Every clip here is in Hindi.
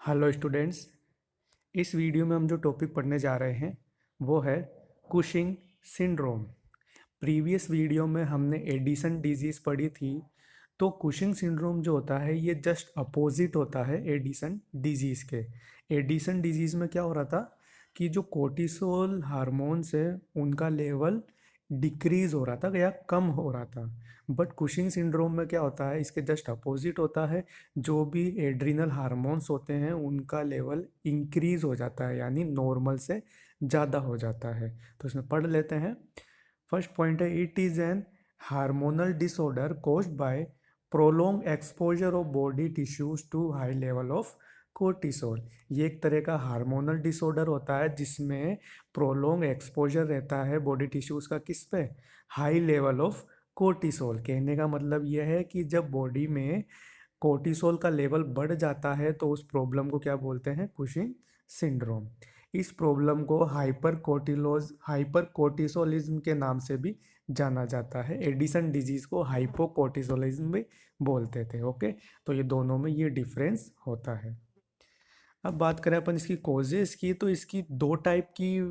Hello students. इस वीडियो में हम जो टॉपिक पढ़ने जा रहे हैं वो है कुशिंग सिंड्रोम। प्रीवियस वीडियो में हमने एडिसन डिजीज़ पढ़ी थी। तो कुशिंग सिंड्रोम जो होता है ये जस्ट अपोजिट होता है एडिसन डिजीज़ के। एडिसन डिजीज़ में क्या हो रहा था कि जो कोर्टिसोल हार्मोन्स है उनका लेवल डिक्रीज हो रहा था या कम हो रहा था। बट कुशिंग सिंड्रोम में क्या होता है, इसके जस्ट अपोजिट होता है। जो भी एड्रिनल हार्मोन्स होते हैं उनका लेवल इंक्रीज हो जाता है, यानी नॉर्मल से ज़्यादा हो जाता है। तो इसमें पढ़ लेते हैं। फर्स्ट पॉइंट है, it is an hormonal disorder caused by prolong exposure of body tissues to high level of cortisol. ये एक तरह का हार्मोनल डिसऑर्डर होता है जिसमें प्रोलोंग एक्सपोजर रहता है बॉडी टिश्यूज का, किस पे, हाई लेवल ऑफ कोर्टिसोल। कहने का मतलब यह है कि जब बॉडी में कोर्टिसोल का लेवल बढ़ जाता है तो उस प्रॉब्लम को क्या बोलते हैं, कुशिंग सिंड्रोम। इस प्रॉब्लम को हाइपर कोर्टिसोलिज्म के नाम से भी जाना जाता है। एडिसन डिजीज को हाइपोकोर्टिसोलिज्म भी बोलते थे। ओके, तो ये दोनों में ये डिफरेंस होता है। अब बात करें अपन इसकी कॉजेज़ की, तो इसकी दो टाइप की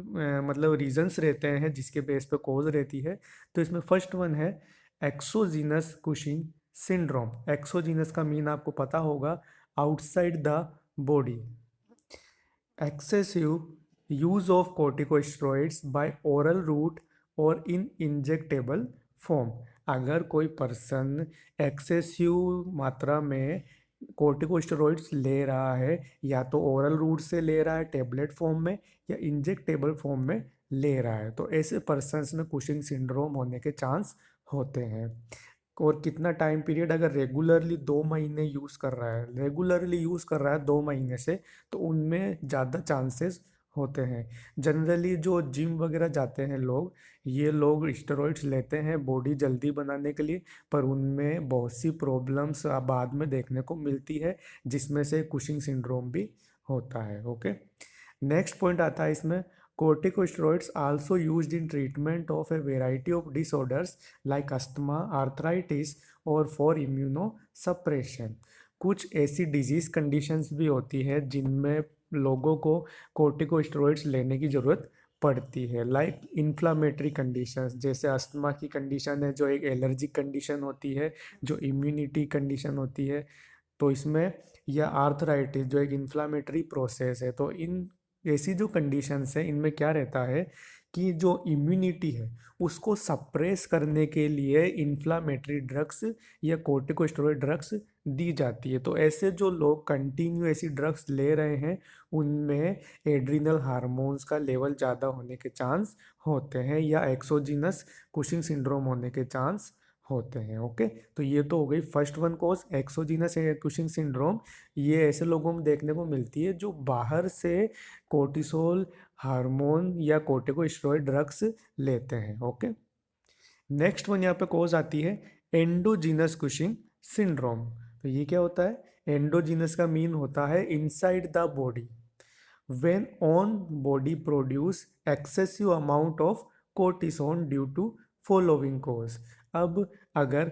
मतलब रीजंस रहते हैं जिसके बेस पे कॉज रहती है। तो इसमें फर्स्ट वन है एक्सोजीनस कुशिंग सिंड्रोम। एक्सोजीनस का मीन आपको पता होगा, outside the body. Excessive use of corticosteroids by oral route और इन इंजेक्टेबल फॉर्म। अगर कोई पर्सन एक्सेसिव मात्रा में कोर्टिकोस्टेरॉइड्स ले रहा है, या तो ओरल रूट से ले रहा है टेबलेट फॉर्म में या इंजेक्टेबल फॉर्म में ले रहा है, तो ऐसे पर्सन्स में कुशिंग सिंड्रोम होने के चांस होते हैं। और कितना टाइम पीरियड, अगर रेगुलरली 2 महीने यूज़ कर रहा है, रेगुलरली यूज़ कर रहा है 2 महीने से, तो उनमें ज़्यादा चांसेस होते हैं। जनरली जो जिम वगैरह जाते हैं लोग, ये लोग स्टेरॉइड्स लेते हैं बॉडी जल्दी बनाने के लिए, पर उनमें बहुत सी प्रॉब्लम्स बाद में देखने को मिलती है, जिसमें से कुशिंग सिंड्रोम भी होता है। ओके, नेक्स्ट पॉइंट आता है इसमें, corticosteroids also used in treatment of a variety of disorders like asthma, arthritis और for immunosuppression। कुछ ऐसी डिजीज कंडीशंस भी होती है जिनमें लोगों को corticosteroids लेने की ज़रूरत पड़ती है, लाइक इन्फ्लामेटरी कंडीशंस, जैसे अस्थमा की कंडीशन है जो एक एलर्जिक कंडीशन होती है, जो इम्यूनिटी कंडीशन होती है। तो इसमें, या आर्थराइटिस जो एक इन्फ्लामेटरी प्रोसेस है। तो इन ऐसी जो कंडीशंस है इनमें क्या रहता है कि जो इम्यूनिटी है उसको सप्रेस करने के लिए इन्फ्लामेटरी ड्रग्स या कोर्टिकोस्टेरॉइड ड्रग्स दी जाती है। तो ऐसे जो लोग कंटिन्यू ऐसी ड्रग्स ले रहे हैं उनमें एड्रिनल हार्मोन्स का लेवल ज़्यादा होने के चांस होते हैं, या एक्सोजीनस कुशिंग सिंड्रोम होने के चांस होते हैं। ओके, तो ये तो हो गई first one cause, exogenous Cushing syndrome. ये ऐसे लोगों में देखने को मिलती है जो बाहर से कोर्टिसोल हार्मोन या कोर्टिकोस्टेरॉइड ड्रग्स लेते हैं। ओके, नेक्स्ट वन यहाँ पे कॉज आती है एंडोजीनस कुशिंग सिंड्रोम। तो ये क्या होता है, एंडोजीनस का मीन होता है inside the body, when on body produce excessive amount of cortisone due to following cause। अब अगर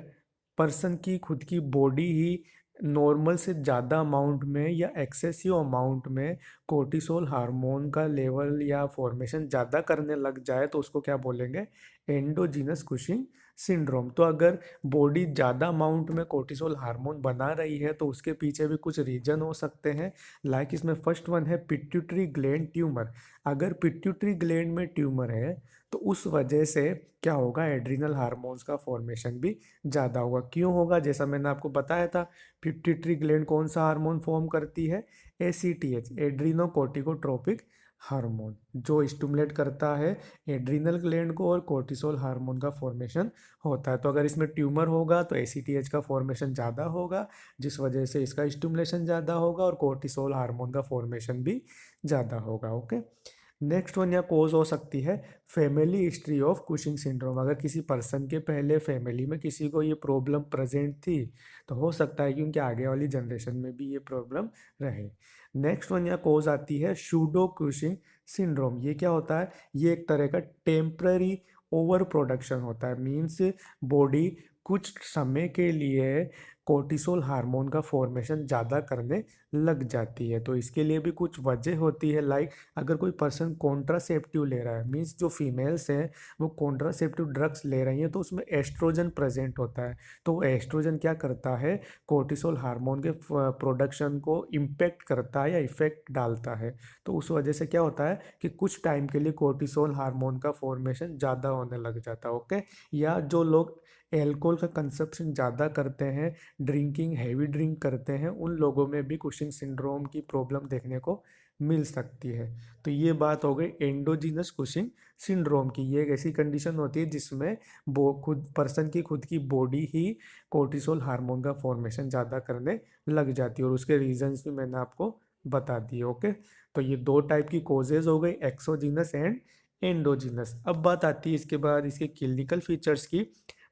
पर्सन की खुद की बॉडी ही नॉर्मल से ज़्यादा अमाउंट में या एक्सेसिव अमाउंट में कोर्टिसोल हार्मोन का लेवल या फॉर्मेशन ज़्यादा करने लग जाए तो उसको क्या बोलेंगे, एंडोजीनस कुशिंग सिंड्रोम। तो अगर बॉडी ज़्यादा अमाउंट में कोर्टिसोल हार्मोन बना रही है तो उसके पीछे भी कुछ रीजन हो सकते हैं। लाइक इसमें फर्स्ट वन है पिट्यूटरी ग्लैंड ट्यूमर। अगर पिट्यूटरी ग्लैंड में ट्यूमर है तो उस वजह से क्या होगा, एड्रिनल हार्मोन्स का फॉर्मेशन भी ज़्यादा होगा। क्यों होगा, जैसा मैंने आपको बताया था, पिट्यूटरी ग्लैंड कौन सा हार्मोन फॉर्म करती है, एसीटीएच, एड्रीनोकोर्टिकोट्रोपिक हार्मोन, जो स्टिमुलेट करता है एड्रिनल ग्लैंड को, और कोर्टिसोल हार्मोन का फॉर्मेशन होता है। तो अगर इसमें ट्यूमर होगा तो एसीटीएच का फॉर्मेशन ज़्यादा होगा, जिस वजह से इसका स्टिमुलेशन ज़्यादा होगा और कोर्टिसोल हार्मोन का फॉर्मेशन भी ज़्यादा होगा। ओके, नेक्स्ट वन या कोज हो सकती है family history of Cushing syndrome. अगर किसी पर्सन के पहले फैमिली में किसी को ये प्रॉब्लम प्रेजेंट थी तो हो सकता है कि उनके आगे वाली जनरेशन में भी ये प्रॉब्लम रहे। नेक्स्ट वन या कोज आती है शूडो कुशिंग सिंड्रोम। ये क्या होता है, ये एक तरह का टेम्पररी ओवर प्रोडक्शन होता है। मीन्स बॉडी कुछ समय के लिए कोर्टिसोल हार्मोन का फॉर्मेशन ज़्यादा करने लग जाती है। तो इसके लिए भी कुछ वजह होती है, लाइक अगर कोई पर्सन कॉन्ट्रासेप्टिव ले रहा है, मीन्स जो फीमेल्स हैं वो कॉन्ट्रासेप्टिव ड्रग्स ले रही हैं, तो उसमें एस्ट्रोजन प्रेजेंट होता है। तो वो एस्ट्रोजन क्या करता है, कोर्टिसोल हार्मोन के प्रोडक्शन को इम्पेक्ट करता है या इफेक्ट डालता है। तो उस वजह से क्या होता है कि कुछ टाइम के लिए कोर्टिसोल हार्मोन का फॉर्मेशन ज़्यादा होने लग जाता है। ओके। या जो लोग एल्कोहल का कंजप्शन ज़्यादा करते हैं, ड्रिंकिंग हैवी ड्रिंक करते हैं, उन लोगों में भी कुशिंग सिंड्रोम की प्रॉब्लम देखने को मिल सकती है। तो ये बात हो गई एंडोजीनस कुशिंग सिंड्रोम की। ये एक ऐसी कंडीशन होती है जिसमें वो खुद पर्सन की खुद की बॉडी ही कोर्टिसोल हार्मोन का फॉर्मेशन ज़्यादा करने लग जाती है, और उसके रीजंस भी मैंने आपको बता दिए। ओके। तो ये दो टाइप की कोजेज हो गई, एक्सोजीनस एंड एंडोजीनस। अब बात आती है इसके बाद इसके क्लिनिकल फीचर्स की।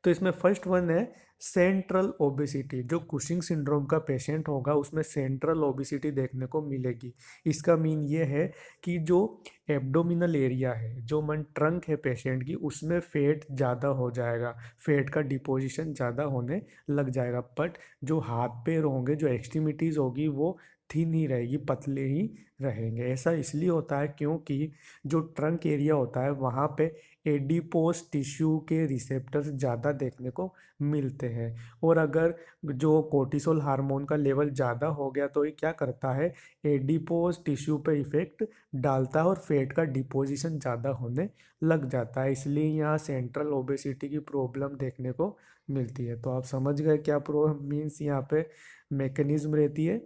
तो इसमें फर्स्ट वन है सेंट्रल ओबेसिटी। जो कुशिंग सिंड्रोम का पेशेंट होगा उसमें सेंट्रल ओबेसिटी देखने को मिलेगी। इसका मीन ये है कि जो एब्डोमिनल एरिया है, जो मन ट्रंक है पेशेंट की, उसमें फैट ज़्यादा हो जाएगा, फैट का डिपोजिशन ज़्यादा होने लग जाएगा। बट जो हाथ पैर होंगे, जो एक्सट्रीमिटीज़ होगी, वो थिन ही रहेगी, पतले ही रहेंगे। ऐसा इसलिए होता है क्योंकि जो ट्रंक एरिया होता है वहाँ पे एडिपोज टिश्यू के रिसेप्टर्स ज़्यादा देखने को मिलते हैं। और अगर जो कोर्टिसोल हार्मोन का लेवल ज़्यादा हो गया तो ये क्या करता है, एडिपोज टिश्यू पे इफेक्ट डालता है और फैट का डिपोजिशन ज़्यादा होने लग जाता है। इसलिए यहाँ सेंट्रल ओबेसिटी की प्रॉब्लम देखने को मिलती है। तो आप समझ गए क्या प्रॉब्लम मीन्स यहाँ पे मैकेनिज्म रहती है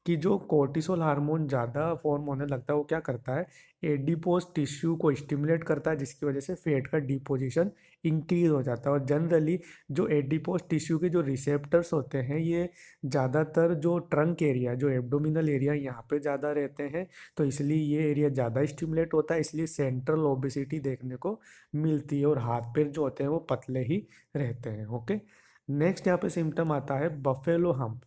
कि जो कोर्टिसोल हार्मोन ज़्यादा फॉर्म होने लगता है वो क्या करता है, एडिपोज टिश्यू को स्टिमुलेट करता है, जिसकी वजह से फैट का डिपोजिशन इंक्रीज हो जाता है। और जनरली जो एडिपोज टिश्यू के जो रिसेप्टर्स होते हैं ये ज़्यादातर जो ट्रंक एरिया, जो एब्डोमिनल एरिया, यहाँ पे ज़्यादा रहते हैं। तो इसलिए ये एरिया ज़्यादा स्टिमुलेट होता है, इसलिए सेंट्रल ओबेसिटी देखने को मिलती है, और हाथ पैर जो होते हैं वो पतले ही रहते हैं। ओके। नेक्स्ट यहाँ पे सिम्टम आता है बफेलो हम्प।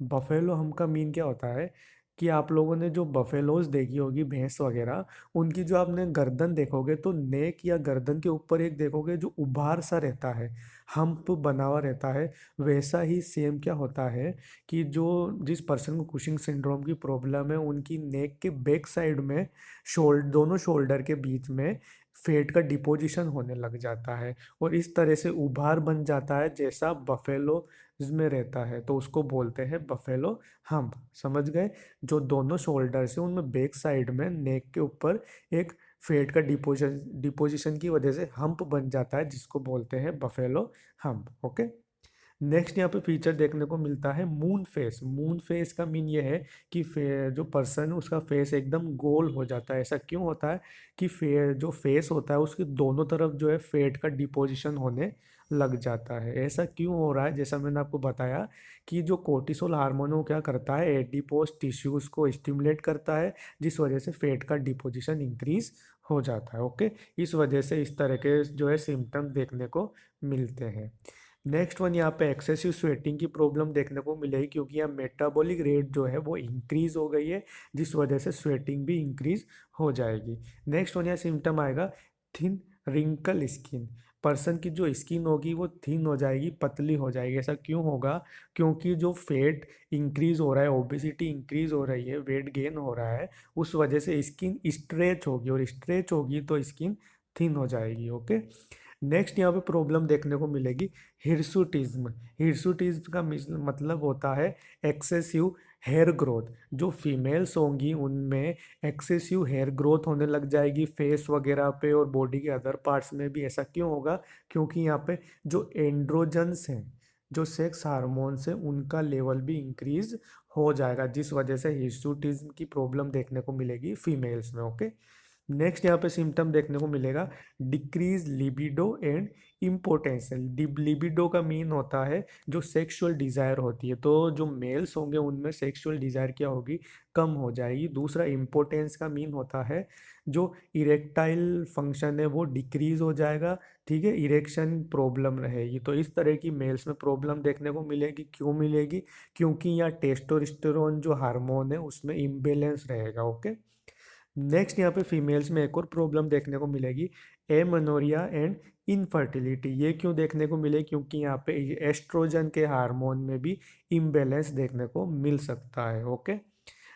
बफेलो हम का मीन क्या होता है कि आप लोगों ने जो बफेलोज देखी होगी, भैंस वगैरह, उनकी जो आपने गर्दन देखोगे तो नेक या गर्दन के ऊपर एक देखोगे जो उभार सा रहता है, हम्प बना हुआ रहता है। वैसा ही सेम क्या होता है कि जो जिस पर्सन को कुशिंग सिंड्रोम की प्रॉब्लम है उनकी नेक के बैक साइड में दोनों शोल्डर के बीच में फैट का डिपोजिशन होने लग जाता है, और इस तरह से उभार बन जाता है जैसा बफेलो में रहता है। तो उसको बोलते हैं बफेलो हम्प। समझ गए। जो दोनों शोल्डर्स हैं उनमें बैक साइड में नेक के ऊपर एक फैट का डिपोजिशन की वजह से हम्प बन जाता है, जिसको बोलते हैं बफेलो हम्प। ओके। नेक्स्ट यहाँ पे फीचर देखने को मिलता है मून फेस। मून फेस का मीन ये है कि जो पर्सन है उसका फेस एकदम गोल हो जाता है। ऐसा क्यों होता है कि जो फेस होता है उसकी दोनों तरफ जो है फैट का डिपोजिशन होने लग जाता है। ऐसा क्यों हो रहा है, जैसा मैंने आपको बताया कि जो कोर्टिसोल हार्मोन वो क्या करता है, एडिपोज टिश्यूज को स्टिमुलेट करता है, जिस वजह से फैट का डिपोजिशन इंक्रीज हो जाता है। ओके। इस वजह से इस तरह के जो है सिम्टम्स देखने को मिलते हैं। नेक्स्ट वन यहाँ पे एक्सेसिव स्वेटिंग की प्रॉब्लम देखने को मिलेगी, क्योंकि यहाँ मेटाबॉलिक रेट जो है वो इंक्रीज हो गई है, जिस वजह से स्वेटिंग भी इंक्रीज हो जाएगी। नेक्स्ट वन यहाँ सिम्टम आएगा थिन रिंकल स्किन। पर्सन की जो स्किन होगी वो थिन हो जाएगी, पतली हो जाएगी। ऐसा क्यों होगा, क्योंकि जो फैट इंक्रीज हो रहा है, ओबेसिटी इंक्रीज हो रही है, वेट गेन हो रहा है, उस वजह से स्किन स्ट्रेच होगी, और स्ट्रेच होगी तो स्किन थिन हो जाएगी। ओके। नेक्स्ट यहाँ पे प्रॉब्लम देखने को मिलेगी हिरसुटिज्म। हिरसुटिज्म का मतलब होता है एक्सेसिव हेयर ग्रोथ। जो फीमेल्स होंगी उनमें एक्सेसिव हेयर ग्रोथ होने लग जाएगी फेस वगैरह पे और बॉडी के अदर पार्ट्स में भी। ऐसा क्यों होगा, क्योंकि यहाँ पे जो एंड्रोजन्स हैं, जो सेक्स हार्मोन्स हैं, उनका लेवल भी इंक्रीज हो जाएगा, जिस वजह से हिरसुटिज्म की प्रॉब्लम देखने को मिलेगी फीमेल्स में। ओके। नेक्स्ट यहाँ पे सिम्टम देखने को मिलेगा decrease libido and impotence. Libido का मीन होता है जो सेक्सुअल डिज़ायर होती है, तो जो मेल्स होंगे उनमें सेक्सुअल डिज़ायर क्या होगी, कम हो जाएगी। दूसरा इम्पोटेंस का मीन होता है जो इरेक्टाइल फंक्शन है वो डिक्रीज हो जाएगा। ठीक है, इरेक्शन प्रॉब्लम रहेगी। तो इस तरह की मेल्स में प्रॉब्लम देखने को मिलेगी। क्यों मिलेगी, क्योंकि यहाँ टेस्टोस्टेरोन जो हार्मोन है उसमें इम्बेलेंस रहेगा। ओके। नेक्स्ट यहाँ पे फीमेल्स में एक और प्रॉब्लम देखने को मिलेगी एमेनोरिया एंड इनफर्टिलिटी। ये क्यों देखने को मिले? क्योंकि यहाँ पे एस्ट्रोजन के हार्मोन में भी इम्बैलेंस देखने को मिल सकता है। ओके,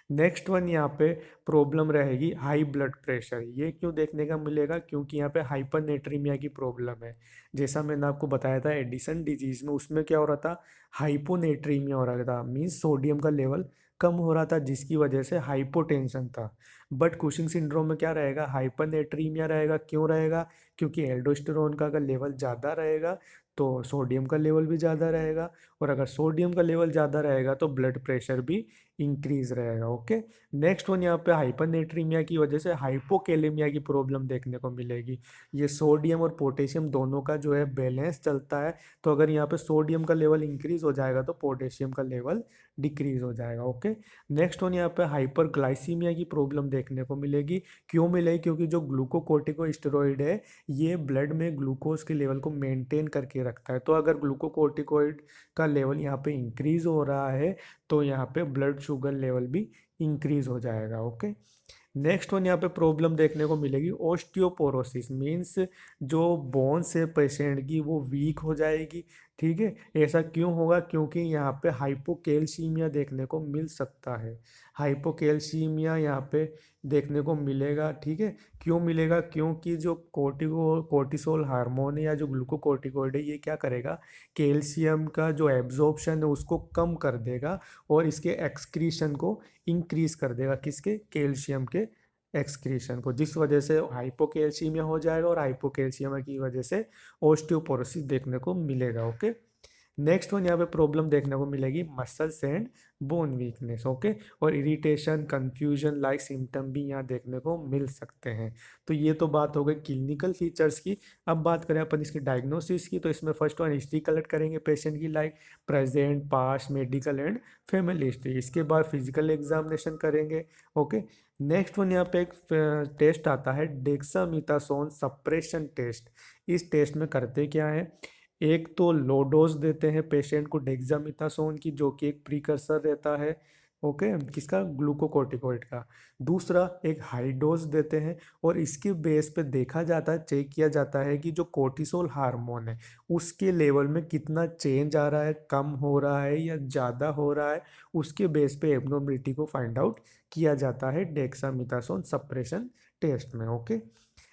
नेक्स्ट वन यहाँ पे प्रॉब्लम रहेगी हाई ब्लड प्रेशर। ये क्यों देखने का मिलेगा? क्योंकि यहाँ पे हाइपरनेट्रीमिया की प्रॉब्लम है। जैसा मैंने आपको बताया था एडिसन डिजीज में, उसमें क्या हो रहा था, हाइपोनेट्रीमिया हो रहा था, मीन्स सोडियम का लेवल कम हो रहा था जिसकी वजह से हाइपोटेंशन था। बट कुशिंग सिंड्रोम में क्या रहेगा, हाइपरनेट्रीमिया रहेगा। क्यों रहेगा? क्योंकि एल्डोस्टेरोन का अगर लेवल ज़्यादा रहेगा तो सोडियम का लेवल भी ज़्यादा रहेगा, और अगर सोडियम का लेवल ज़्यादा रहेगा तो ब्लड प्रेशर भी इंक्रीज रहेगा। ओके, नेक्स्ट वन यहाँ पे हाइपरनेट्रीमिया की वजह से हाइपोकेलेमिया की प्रॉब्लम देखने को मिलेगी। ये सोडियम और पोटेशियम दोनों का जो है बैलेंस चलता है, तो अगर यहाँ पे सोडियम का लेवल इंक्रीज हो जाएगा तो पोटेशियम का लेवल डिक्रीज हो जाएगा। ओके, नेक्स्ट वन यहाँ पे हाइपरग्लाइसीमिया की प्रॉब्लम देखने को मिलेगी। क्यों मिलेगी? क्योंकि जो ग्लूकोकोर्टिकोस्टेरॉइड है ये ब्लड में ग्लूकोज के लेवल को मेंटेन करके रखता है, तो अगर ग्लूकोकोर्टिकोइड का लेवल यहाँ पे इंक्रीज हो रहा है तो यहाँ पे ब्लड शुगर लेवल भी इंक्रीज हो जाएगा। ओके, नेक्स्ट वन यहाँ पे प्रॉब्लम देखने को मिलेगी ओस्टियोपोरोसिस, मीन्स जो बोन्स है पेशेंट की वो वीक हो जाएगी। ठीक है, ऐसा क्यों होगा? क्योंकि यहाँ पे हाइपोकैल्सीमिया देखने को मिल सकता है। हाइपोकैल्सीमिया यहाँ पे देखने को मिलेगा। ठीक है, क्यों मिलेगा? क्योंकि जो कोर्टिसोल हार्मोन है या जो ग्लूकोकोर्टिकोइड है ये क्या करेगा, कैल्शियम का जो एब्जॉर्प्शन है उसको कम कर देगा और इसके एक्सक्रीशन को इंक्रीज कर देगा। किसके? कैल्शियम के एक्सक्रीशन को, जिस वजह से हाइपोकैल्सीमिया हो जाएगा और हाइपोकैल्सीमिया की वजह से ओस्टियोपोरोसिस देखने को मिलेगा। ओके, नेक्स्ट वन यहाँ पे प्रॉब्लम देखने को मिलेगी muscles and bone weakness. Okay, और इरिटेशन कंफ्यूजन लाइक सिम्टम भी यहाँ देखने को मिल सकते हैं। तो ये तो बात हो गई क्लिनिकल फीचर्स की। अब बात करें अपन इसकी डायग्नोसिस की, तो इसमें फर्स्ट वन हिस्ट्री कलेक्ट करेंगे पेशेंट की, like present past medical and family history. इसके बाद फिजिकल एग्जामिनेशन करेंगे। ओके, नेक्स्ट वन यहाँ पे एक टेस्ट आता है डेक्सामेथासोन सप्रेशन टेस्ट। इस टेस्ट में करते क्या है, एक तो लो डोज देते हैं पेशेंट को डेक्सामेथासोन की, जो कि एक प्रीकर्सर रहता है। ओके, किसका? ग्लूकोकोर्टिकोइड का। दूसरा एक हाई डोज देते हैं और इसके बेस पे देखा जाता है, चेक किया जाता है कि जो कोर्टिसोल हार्मोन है उसके लेवल में कितना चेंज आ रहा है, कम हो रहा है या ज़्यादा हो रहा है। उसके बेस पे एब्नॉर्मलिटी को फाइंड आउट किया जाता है डेक्सामेथासोन सप्रेशन टेस्ट में। ओके,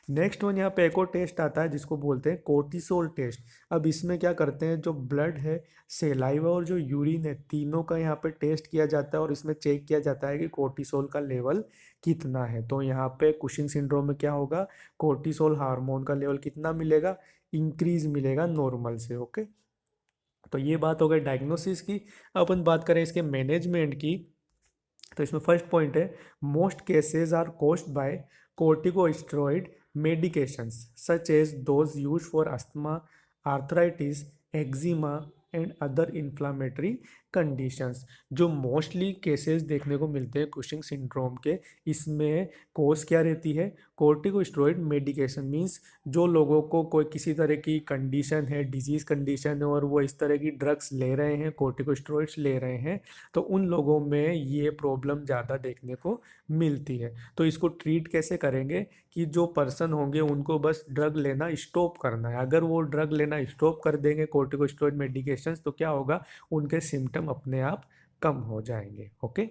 नेक्स्ट वन यहाँ पे एक और टेस्ट आता है जिसको बोलते हैं कोर्टिसोल टेस्ट। अब इसमें क्या करते हैं, जो ब्लड है, सेलाइवा और जो यूरिन है, तीनों का यहाँ पे टेस्ट किया जाता है और इसमें चेक किया जाता है कि कोर्टिसोल का लेवल कितना है। तो यहाँ पे कुशिंग सिंड्रोम में क्या होगा, कोर्टिसोल हार्मोन का लेवल कितना मिलेगा, इंक्रीज मिलेगा नॉर्मल से। ओके, तो ये बात हो गई डायग्नोसिस की। अब अपन बात करें इसके मैनेजमेंट की, तो इसमें फर्स्ट पॉइंट है most cases are caused by corticosteroid medications such as those used for asthma, arthritis, eczema and other inflammatory conditions. जो मोस्टली केसेस देखने को मिलते हैं कुशिंग सिंड्रोम के, इसमें कोज क्या रहती है, कोर्टिकोस्टेरॉइड मेडिकेशन। मींस जो लोगों को कोई किसी तरह की कंडीशन है, डिजीज कंडीशन है, और वो इस तरह की ड्रग्स ले रहे हैं, कोर्टिकोस्टेरॉइड्स ले रहे हैं, तो उन लोगों में ये प्रॉब्लम ज़्यादा देखने को मिलती है। तो इसको ट्रीट कैसे करेंगे कि जो पर्सन होंगे उनको बस ड्रग लेना स्टॉप करना है। अगर वो ड्रग लेना स्टॉप कर देंगे कोर्टिकोस्टेरॉइड मेडिकेशंस, तो क्या होगा, उनके सिम्टम अपने आप कम हो जाएंगे। ओके,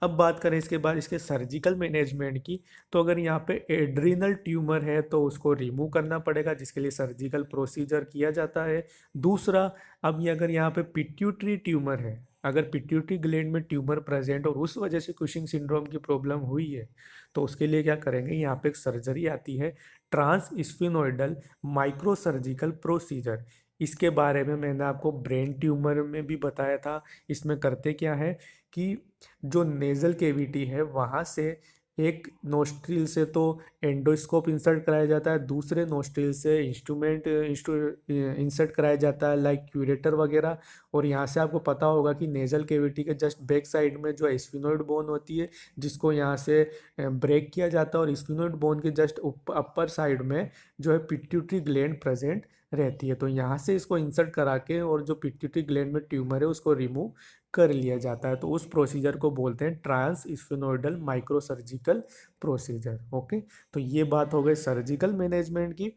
अब बात करें इसके बाद इसके सर्जिकल मैनेजमेंट की, तो अगर यहाँ पे एड्रिनल ट्यूमर है तो उसको रिमूव करना पड़ेगा, जिसके लिए सर्जिकल प्रोसीजर किया जाता है। दूसरा, अब ये अगर यहाँ पे पिट्यूटरी ट्यूमर है, अगर पिट्यूटरी ग्लैंड में ट्यूमर प्रेजेंट और उस वजह से कुशिंग सिंड्रोम की प्रॉब्लम हुई है, तो उसके लिए क्या करेंगे, यहाँ पे एक सर्जरी आती है, ट्रांस स्फिनोइडल माइक्रो सर्जिकल प्रोसीजर। इसके बारे में मैंने आपको ब्रेन ट्यूमर में भी बताया था। इसमें करते क्या है कि जो नेजल केविटी है वहाँ से एक नोस्ट्रिल से तो एंडोस्कोप इंसर्ट कराया जाता है, दूसरे नोस्ट्रिल से इंस्ट्रूमेंट इंसर्ट कराया जाता है, लाइक क्यूरेटर वगैरह। और यहाँ से आपको पता होगा कि नेजल केविटी के जस्ट बैक साइड में जो स्फिनोइड बोन होती है, जिसको यहाँ से ब्रेक किया जाता है, और स्फिनोइड बोन के जस्ट अपर साइड में जो है पिट्यूटरी ग्लैंड प्रेजेंट रहती है। तो यहाँ से इसको इंसर्ट करा के और जो पिट्यूटरी ग्लैंड में ट्यूमर है उसको रिमूव कर लिया जाता है। तो उस प्रोसीजर को बोलते हैं transsphenoidal microsurgical procedure. Okay, तो ये बात हो गई सर्जिकल मैनेजमेंट की।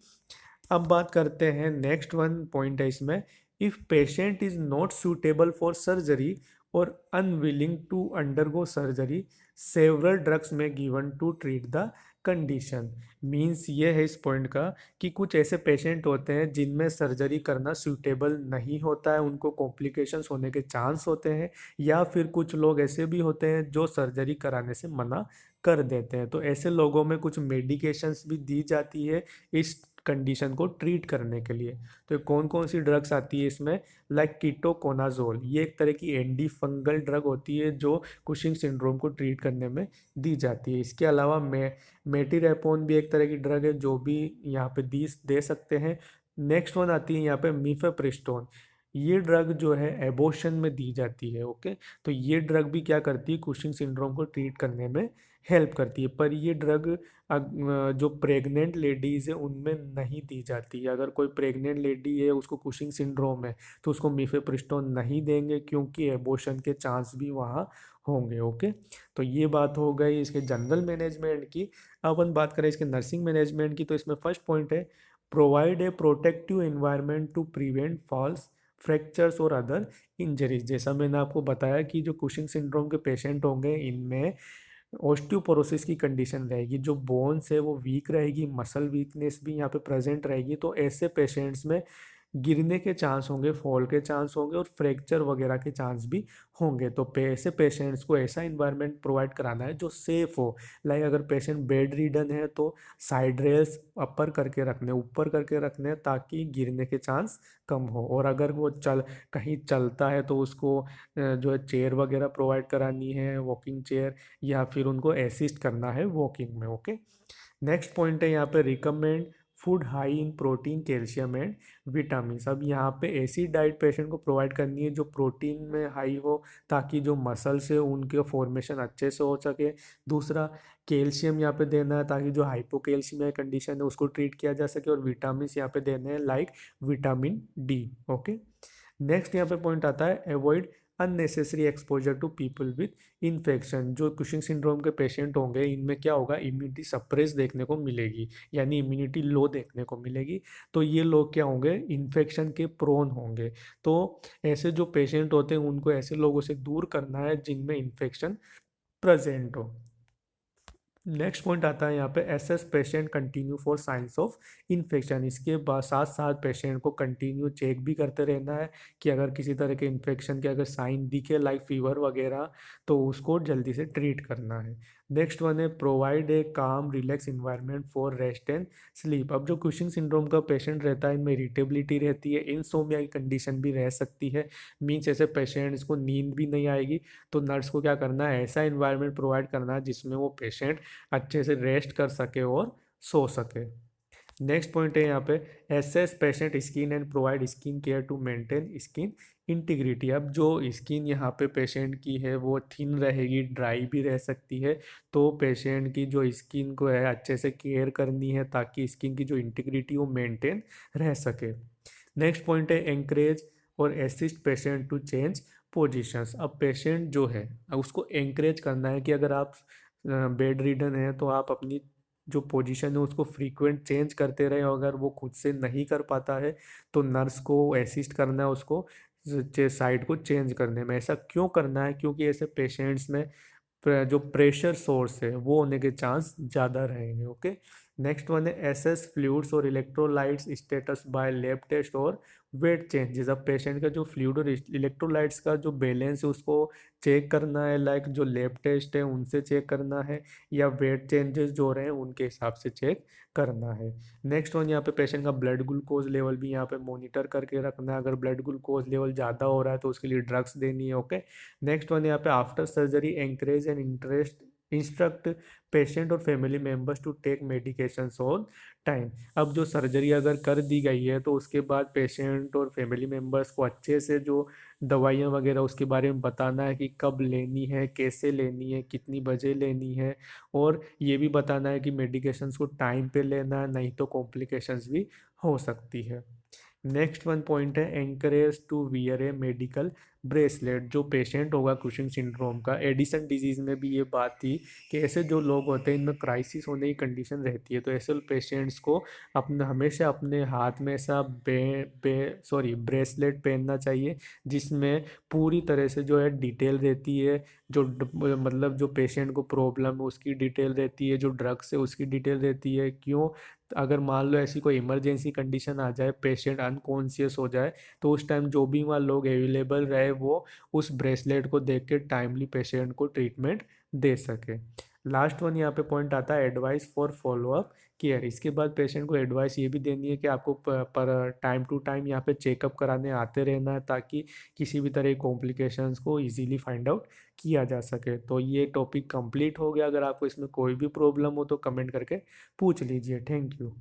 अब बात करते हैं, नेक्स्ट वन पॉइंट है इसमें, if patient is not suitable for surgery और unwilling to undergo surgery, several drugs में given to treat the condition. Means ये है इस पॉइंट का कि कुछ ऐसे पेशेंट होते हैं जिनमें सर्जरी करना सूटेबल नहीं होता है, उनको कॉम्प्लिकेशंस होने के चांस होते हैं, या फिर कुछ लोग ऐसे भी होते हैं जो सर्जरी कराने से मना कर देते हैं। तो ऐसे लोगों में कुछ मेडिकेशंस भी दी जाती है इस कंडीशन को ट्रीट करने के लिए। तो कौन कौन सी ड्रग्स आती है इसमें, लाइक कीटोकोनाजोल, ये एक तरह की एंटी फंगल ड्रग होती है जो कुशिंग सिंड्रोम को ट्रीट करने में दी जाती है। इसके अलावा मेटिरेपोन भी एक तरह की ड्रग है जो भी यहाँ पे दे सकते हैं। नेक्स्ट वन आती है यहाँ पे मीफेप्रिस्टोन, ये ड्रग जो है एबॉर्शन में दी जाती है। ओके, तो ये ड्रग भी क्या करती है, कुशिंग सिंड्रोम को ट्रीट करने में हेल्प करती है। पर ये ड्रग जो प्रेग्नेंट लेडीज़ है उनमें नहीं दी जाती है। अगर कोई प्रेग्नेंट लेडी है उसको कुशिंग सिंड्रोम है तो उसको मीफेप्रिस्टोन नहीं देंगे क्योंकि एबॉर्शन के चांस भी वहाँ होंगे। ओके, तो ये बात हो गई इसके जनरल मैनेजमेंट की। अब अपन बात करें इसके नर्सिंग मैनेजमेंट की, तो इसमें फर्स्ट पॉइंट है provide a protective environment to prevent falls fractures और अदर इंजरीज। जैसा मैंने आपको बताया कि जो कुशिंग सिंड्रोम के पेशेंट होंगे इनमें ऑस्टियोपोरोसिस की कंडीशन रहेगी, जो बोन्स है वो वीक रहेगी, मसल वीकनेस भी यहाँ पे प्रेजेंट रहेगी। तो ऐसे पेशेंट्स में गिरने के चांस होंगे, फॉल के चांस होंगे और फ्रैक्चर वगैरह के चांस भी होंगे। तो ऐसे पेशेंट्स को ऐसा इन्वायरमेंट प्रोवाइड कराना है जो सेफ हो। लाइक अगर पेशेंट बेड रीडन है तो साइड रेल्स अपर करके रखने, ऊपर करके रखने, ताकि गिरने के चांस कम हो। और अगर वो कहीं चलता है तो उसको जो है चेयर वगैरह प्रोवाइड करानी है, वॉकिंग चेयर, या फिर उनको असिस्ट करना है वॉकिंग में। ओके, नेक्स्ट पॉइंट है यहाँ पे recommend food high in protein calcium and vitamin. अब यहाँ पे ऐसी डाइट पेशेंट को प्रोवाइड करनी है जो प्रोटीन में हाई हो, ताकि जो मसल्स है उनके फॉर्मेशन अच्छे से हो सके। दूसरा, कैल्शियम यहाँ पे देना है ताकि जो हाइपोकैल्शियमिया कंडीशन है उसको ट्रीट किया जा सके। और विटामिन यहाँ पे देने हैं like vitamin D. Okay, next यहाँ पे पॉइंट आता है avoid unnecessary exposure to people with infection. जो कुशिंग सिंड्रोम के पेशेंट होंगे इनमें क्या होगा, इम्यूनिटी सप्रेस देखने को मिलेगी, यानी इम्यूनिटी लो देखने को मिलेगी। तो ये लोग क्या होंगे, इन्फेक्शन के प्रोन होंगे। तो ऐसे जो पेशेंट होते हैं उनको ऐसे लोगों से दूर करना है जिनमें इन्फेक्शन प्रेजेंट हो। नेक्स्ट पॉइंट आता है यहाँ पे assess patient continue for signs of infection. इसके बाद साथ साथ पेशेंट को कंटिन्यू चेक भी करते रहना है कि अगर किसी तरह के इन्फेक्शन के अगर साइन दिखे लाइक फीवर वगैरह तो उसको जल्दी से ट्रीट करना है। नेक्स्ट वन है प्रोवाइड ए काम relax environment for rest and sleep. अब जो कुशिंग सिंड्रोम का पेशेंट रहता है इनमें इरिटेबिलिटी रहती है, इंसोमिया की कंडीशन भी रह सकती है। मीन्स ऐसे पेशेंट्स को नींद भी नहीं आएगी। तो नर्स को क्या करना है, ऐसा इन्वायरमेंट प्रोवाइड करना है जिसमें वो पेशेंट अच्छे से रेस्ट कर सके और सो सके। नेक्स्ट पॉइंट है यहाँ पे assess patient skin and provide skin care to maintain skin integrity. अब जो स्किन यहाँ पे पेशेंट की है वो थिन रहेगी, ड्राई भी रह सकती है। तो पेशेंट की जो स्किन को है अच्छे से केयर करनी है ताकि स्किन की जो इंटीग्रिटी वो मेंटेन रह सके। नेक्स्ट पॉइंट है एंकरेज और assist patient to change positions. अब पेशेंट जो है उसको एंकरेज करना है कि अगर आप बेड रीडन है तो आप अपनी जो पोजीशन है उसको फ्रीक्वेंट चेंज करते रहे। अगर वो खुद से नहीं कर पाता है तो नर्स को असिस्ट करना है उसको साइड को चेंज करने में। ऐसा क्यों करना है, क्योंकि ऐसे पेशेंट्स में जो प्रेशर सोर्स है वो होने के चांस ज़्यादा रहेंगे। ओके, नेक्स्ट वन है एसएस फ्लूइड्स और electrolytes status by lab test और वेट चेंजेस। अब पेशेंट का जो फ्लूइड और इलेक्ट्रोलाइट्स का जो बैलेंस है उसको चेक करना है, लाइक जो लैब टेस्ट है उनसे चेक करना है, या वेट चेंजेस जो हो रहे हैं उनके हिसाब से चेक करना है। नेक्स्ट वन यहाँ पे पेशेंट का ब्लड ग्लूकोज लेवल भी यहाँ पे मॉनिटर करके रखना है। अगर ब्लड ग्लूकोज लेवल ज़्यादा हो रहा है तो उसके लिए ड्रग्स देनी है। ओके, नेक्स्ट वन यहाँ पे after surgery encourage and interest instruct patient और family members to take medications on time. अब जो सर्जरी अगर कर दी गई है तो उसके बाद पेशेंट और फैमिली मेम्बर्स को अच्छे से जो दवाइयाँ वगैरह उसके बारे में बताना है कि कब लेनी है, कैसे लेनी है, कितनी बजे लेनी है। और ये भी बताना है कि मेडिकेशंस को टाइम पे लेना है, नहीं तो कॉम्प्लिकेशंस भी हो सकती है। नेक्स्ट वन पॉइंट है encourage to wear a medical bracelet. जो पेशेंट होगा कुशिंग सिंड्रोम का, एडिसन डिजीज में भी ये बात थी कि ऐसे जो लोग होते हैं इनमें क्राइसिस होने की कंडीशन रहती है, तो ऐसे पेशेंट्स को अपने हमेशा अपने हाथ में ऐसा ब्रेसलेट पहनना चाहिए जिसमें पूरी तरह से जो है डिटेल रहती है, मतलब जो पेशेंट को प्रॉब्लम है उसकी डिटेल रहती है, जो ड्रग्स है उसकी डिटेल रहती है। क्यों? अगर मान लो ऐसी कोई इमरजेंसी कंडीशन आ जाए, पेशेंट अनकॉन्शियस हो जाए, तो उस टाइम जो भी वहाँ लोग अवेलेबल रहे वो उस ब्रेसलेट को देख के टाइमली पेशेंट को ट्रीटमेंट दे सके। लास्ट वन यहाँ पे पॉइंट आता है एडवाइस फॉर फॉलोअप केयर। इसके बाद पेशेंट को एडवाइस ये भी देनी है कि आपको पर टाइम टू टाइम यहाँ पे चेकअप कराने आते रहना है, ताकि किसी भी तरह की कॉम्प्लिकेशंस को इजीली फाइंड आउट किया जा सके। तो ये टॉपिक कंप्लीट हो गया। अगर आपको इसमें कोई भी प्रॉब्लम हो तो कमेंट करके पूछ लीजिए। Thank you.